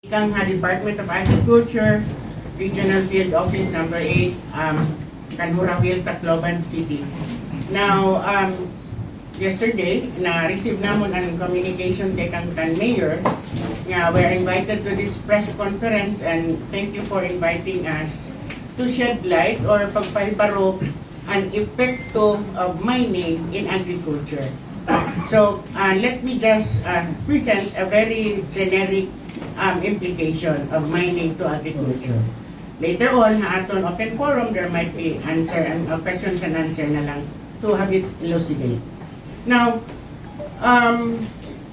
Ikangha Department of Agriculture, Regional Field Office number 8, Kanhurawil, Tacloban City. Now, yesterday, na-receive namon ang communication kay kang Mayor nga we're invited to this press conference and thank you for inviting us to shed light or pagpahibaro ang epekto of mining in agriculture. So, let me just present a very generic implication of mining to agriculture. Later on, na aton open forum, there might be questions and answer na lang to have it elucidate. Now,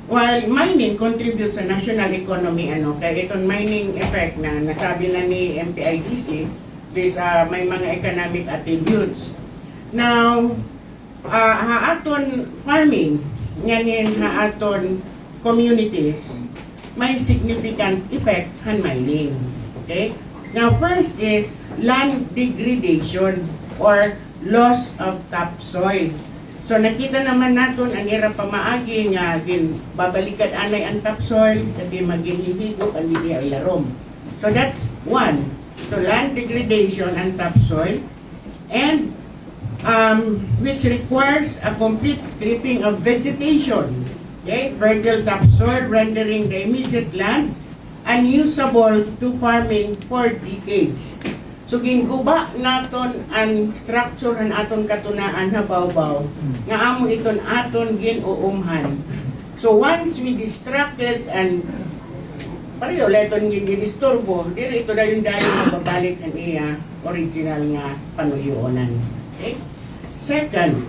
while mining contributes sa national economy, kaya itong mining effect na nasabi na ni MPIDC, may mga economic attributes. Now, haaton farming, ngayon haaton communities, may significant effect on mining. Okay? Now, first is land degradation or loss of topsoil. So, nakita naman natin ang hirap pamaagi nga babalikan anay ang topsoil kasi maghihigop ang hindi ay larom. So, that's one. So, land degradation and topsoil and which requires a complete stripping of vegetation. Okay? Fertile topsoil rendering the immediate land unusable to farming for decades. So ginguba naton ang structure ang aton katunaan habaw-baw nga amo iton aton ginuumhan. So once we distracted and pareho leton gidisturbo, diri ito dayon mababalik ang iya original nga panuyoonan. Okay? Second,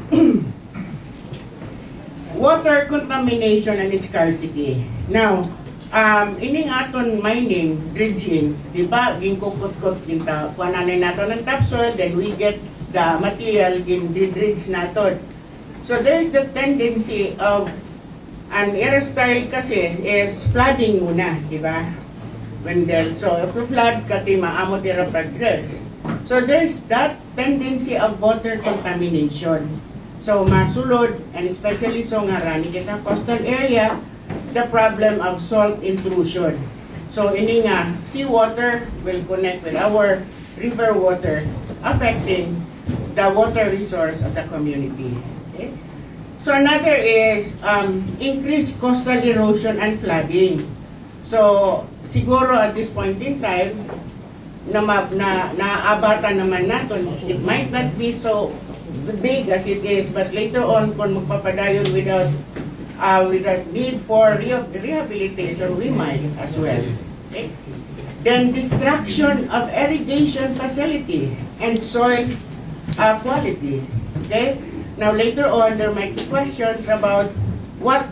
water contamination and scarcity. Now, ining aton mining, dredging, di ba, ginkukot-kot kinta, kuananay naton ng topsoil, then we get the material gin-dredge naton. So there's the tendency of, an era style kasi is flooding muna, di ba? So if you flood, kati maamo tira pag-dredge. So there's that tendency of water contamination. So masulod, and especially so nga rani kita coastal area, the problem of salt intrusion. So ini nga, seawater will connect with our river water, affecting the water resource of the community. Okay? So another is increased coastal erosion and flooding. So siguro at this point in time, naabatan naman natin, it might not be so big as it is, but later on, kung magpapadayon without need for rehabilitation, we might as well. Okay? Then destruction of irrigation facility and soil quality. Okay? Now later on, there might be questions about what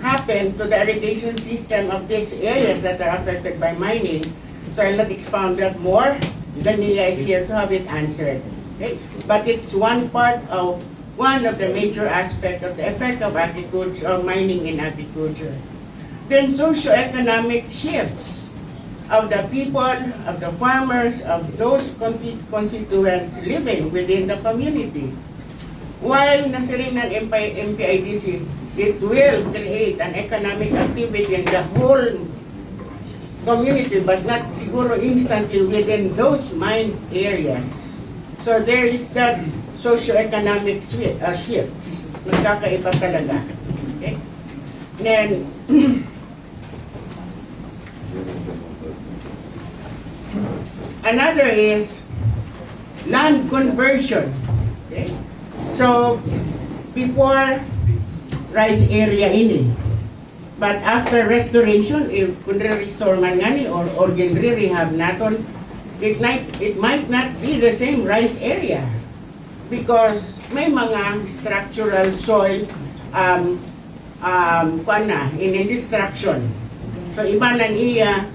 happened to the irrigation system of these areas that are affected by mining. So I'll not expound that more. Daniela is here to have it answered. Okay? But it's one of the major aspects of the effect of agriculture, of mining in agriculture. Then socio-economic shifts of the people, of the farmers, of those constituents living within the community. While nasirin ng MPIDC, it will create an economic activity in the whole community, but not siguro instantly within those mine areas. So there is that socio-economic shifts. Magkakaiba talaga. Okay? Then, another is land conversion. Okay? So, before rice area ini, but after restoration, if kung restore man ngani or gin-rehab naton, it might not be the same rice area because may mga structural soil in destruction. So iba na niya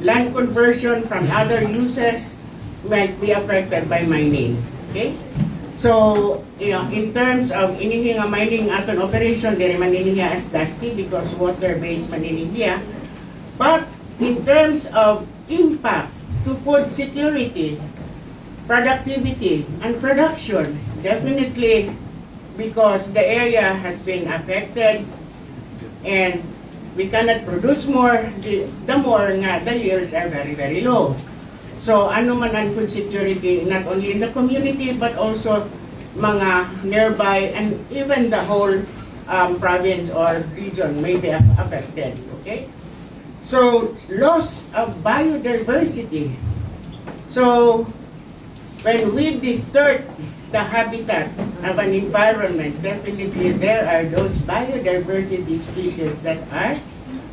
land conversion from other uses might be affected by mining. Okay? So, in terms of inihinga mining aton operation, diri man inihiya as dusty because water-based man inihiya. But in terms of impact to food security, productivity, and production, definitely because the area has been affected and we cannot produce more, the more nga the yields are very, very low. So ano man ang food security, not only in the community, but also mga nearby and even the whole province or region may be affected. Okay? So, loss of biodiversity. So, when we disturb the habitat of an environment, definitely there are those biodiversity species that are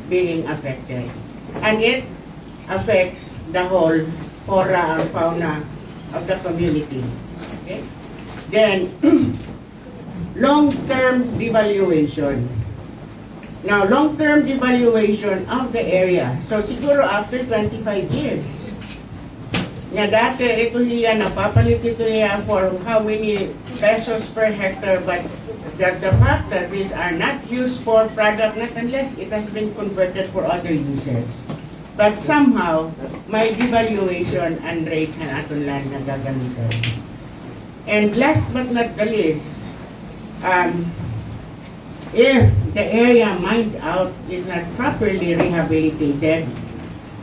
being affected. And it affects the whole flora and fauna of the community. Okay? Then, long-term devaluation. Now, long-term devaluation of the area. So, siguro after 25 years, nga dati ito hiya, napapalit ito hiya for how many pesos per hectare, but the fact that these are not used for product, not unless it has been converted for other uses. But somehow, may devaluation and rate na aton lang nagagamitan. And last but not the least, if the area mined out is not properly rehabilitated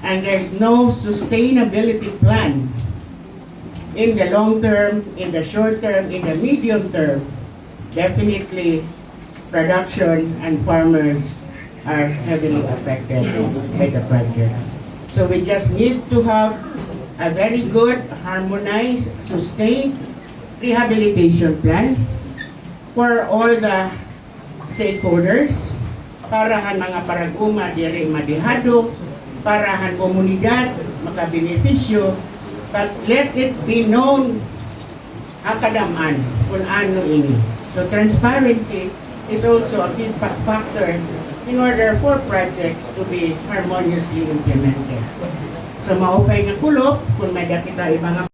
and there's no sustainability plan in the long term, in the short term, in the medium term, definitely production and farmers are heavily affected by the project. So we just need to have a very good, harmonized, sustained rehabilitation plan for all the stakeholders, parahan mga paraguma diri madihado, parahan komunidad makabenepisyo, but let it be known akadaman kung ano ini. So transparency is also a key factor in order for projects to be harmoniously implemented. So maupay nga kulop kung may dakita ibang